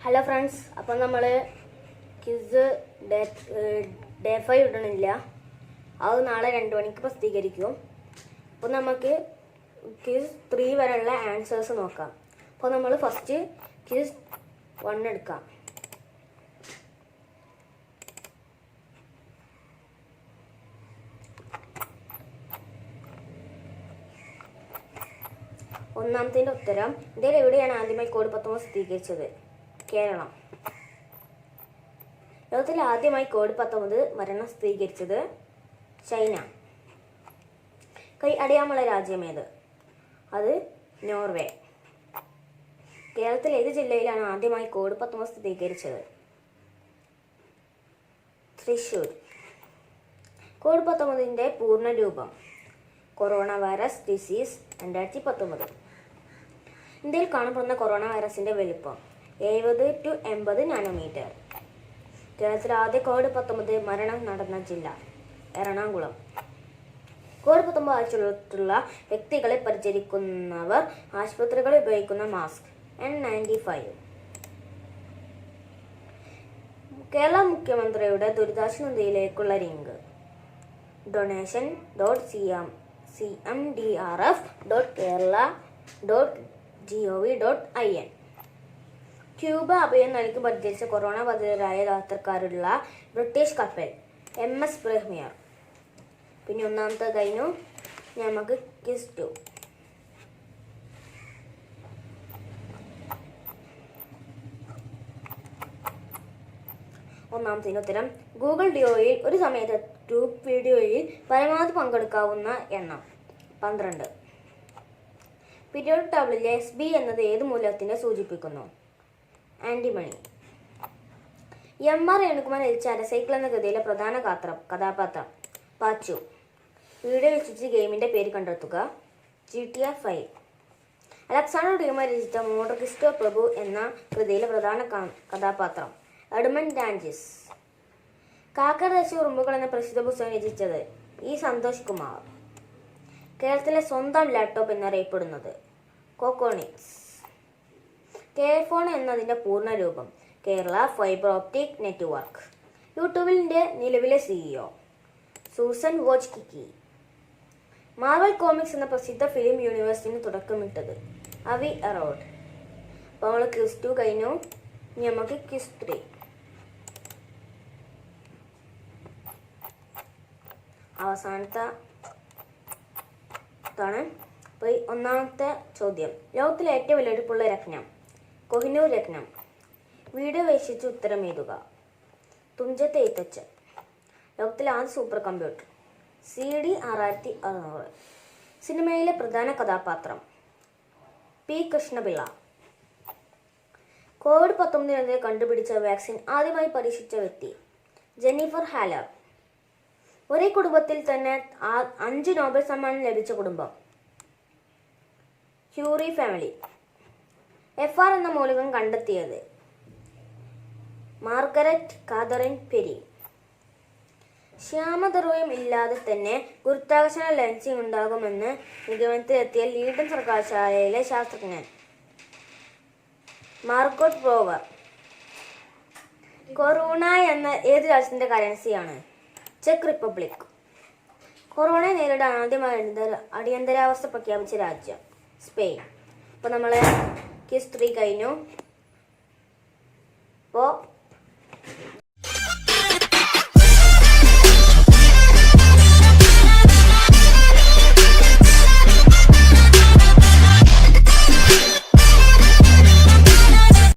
Hello friends, അപ്പം നമ്മൾ quiz day 5 ഇടണില്ല. അത് നാളെ 2 മണിക്ക് പ്രസിദ്ധീകരിക്കും. അപ്പോൾ നമുക്ക് ക്വിസ് 3 വരെയുള്ള ആൻസേഴ്സ് നോക്കാം. അപ്പോൾ നമ്മൾ ഫസ്റ്റ് ക്വിസ് 1 എടുക്കാം. ഒന്നാമത്തെ ഉത്തരം: ഇന്ത്യയിൽ എവിടെയാണ് ആദ്യമായി കോവിഡ്-19 സ്ഥിരീകരിച്ചത്? കേരളം. ലോകത്തിൽ ആദ്യമായി കോവിഡ്-19 മരണം സ്ഥിരീകരിച്ചത് ചൈന. കൈ അടയാമുള്ള രാജ്യമേത്? അത് നോർവേ. കേരളത്തിൽ ഏത് ജില്ലയിലാണ് ആദ്യമായി കോവിഡ്-19 സ്ഥിരീകരിച്ചത്? തൃശൂർ. കോവിഡ്-19 പൂർണ്ണ രൂപം: കൊറോണ വൈറസ് ഡിസീസ് 2019. ഇന്ത്യയിൽ കാണപ്പെടുന്ന കൊറോണ വൈറസിന്റെ വലിപ്പം 70 to 80 നാനോമീറ്റർ. കേരളത്തിൽ ആദ്യ കോവിഡ്-19 മരണം നടന്ന ജില്ല എറണാകുളം. കോവിഡ്-19 ബാധിച്ചിട്ടുള്ള വ്യക്തികളെ പരിചരിക്കുന്നവർ ആശുപത്രികളിൽ ഉപയോഗിക്കുന്ന മാസ്ക് N95. കേരള മുഖ്യമന്ത്രിയുടെ ദുരിതാശ്വാസ നിധിയിലേക്കുള്ള ലിങ്ക് donation.cmdrf.kerala.gov.in. ക്യൂബ അഭയം നൽകി പരിചരിച്ച കൊറോണ ബാധിതരായ യാത്രക്കാരുള്ള ബ്രിട്ടീഷ് കപ്പൽ MS ബ്രഹ്മിയർ. പിന്നെ ഒന്നാമത്തെ കഴിഞ്ഞു. നമുക്ക് ക്വിസ് 2. ഒന്നാമത്തെ ഉത്തരം: ഗൂഗിൾ ഡിയോയിൽ ഒരു സമയത്ത് ഗ്രൂപ്പ് വീഡിയോയിൽ പരമാവധി പങ്കെടുക്കാവുന്ന എണ്ണം 12. പീരിയോഡിക് ടേബിളിലെ SB എന്നത് ഏത് മൂലകത്തിനെ സൂചിപ്പിക്കുന്നു? ആന്റിമണി. MR രേണുകുമാർ രചിച്ച അരസൈക്കിൾ എന്ന കൃതിയിലെ പ്രധാന കഥാപാത്രം പാച്ചു. വീഡിയോ വീക്ഷിച്ച് ഗെയിമിന്റെ പേര് കണ്ടെത്തുക. GTA 5. അലക്സാണ്ടർ ഡ്യൂമ രചിച്ച മോണ്ടക്രിസ്റ്റോ പ്രഭു എന്ന കൃതിയിലെ പ്രധാന കഥാപാത്രം എഡ്മണ്ട് ഡാഞ്ചിസ്. കാക്കർ ദേശീയ ഉറുമ്പുകൾ എന്ന പ്രസിദ്ധ പുസ്തകം രചിച്ചത് E. സന്തോഷ് കുമാർ. കേരളത്തിലെ സ്വന്തം ലാപ്ടോപ്പ് എന്നറിയപ്പെടുന്നത് കോക്കോണിക്സ്. കെയർഫോൺ എന്നതിന്റെ പൂർണ്ണ രൂപം കേരള ഫൈബർ ഓപ്റ്റിക് നെറ്റ്വർക്ക്. യൂട്യൂബിന്റെ നിലവിലെ CEO സൂസൻ വോജ്കിക്കി. മാർവൽ കോമിക്സ് എന്ന പ്രസിദ്ധ ഫിലിം യൂണിവേഴ്സിന് തുടക്കമിട്ടത് അവി അറോഡ്. അപ്പോൾ നമ്മൾ ക്വിസ് 2 കഴിഞ്ഞു. ഇനി നമുക്ക് ക്വിസ് 3. അവസാനത്തെ ാണ്. അപ്പോൾ ഒന്നാമത്തെ ചോദ്യം: ലോകത്തിലെ ഏറ്റവും വിലപിടിപ്പുള്ള രത്നം കൊഹിനൂർ രത്നം. വീഡിയോ വീക്ഷിച്ച് ഉത്തരം എഴുതുക. തുഞ്ചത്ത് എഴുത്തച്ഛൻ. ലോകത്തിലെ ആദ്യ സൂപ്പർ കമ്പ്യൂട്ടർ CD 6600. സിനിമയിലെ പ്രധാന കഥാപാത്രം P. കൃഷ്ണപിള്ള. കോവിഡ്-19 കണ്ടുപിടിച്ച വാക്സിൻ ആദ്യമായി പരീക്ഷിച്ച വ്യക്തി ജെന്നിഫർ ഹാലർ. ഒരേ കുടുംബത്തിൽ തന്നെ 5 നോബൽ സമ്മാനം ലഭിച്ച കുടുംബം ക്യൂറി ഫാമിലി. FR എന്ന മൂലകം കണ്ടെത്തിയത് മാർഗരറ്റ് കാതറിൻ പെരി. ശ്യാമതറവും ഇല്ലാതെ തന്നെ ഗുരുത്വാകർഷണ ലെൻസിംഗ് ഉണ്ടാകുമെന്ന് നിഗമനത്തിലെത്തിയ ലീഡൻ സർവകലാശാലയിലെ ശാസ്ത്രജ്ഞൻ മാർഗോട്ട് ബ്രോവർ. കൊറോണ എന്ന ഏത് രാജ്യത്തിന്റെ കറൻസിയാണ്? Check republic. കൊറോണയെ നേരിടാൻ ആദ്യമായി അടിയന്തരാവസ്ഥ പ്രഖ്യാപിച്ച രാജ്യം സ്പെയിൻ. അപ്പോൾ നമ്മൾ ക്വിസ് 3 കഴിഞ്ഞു.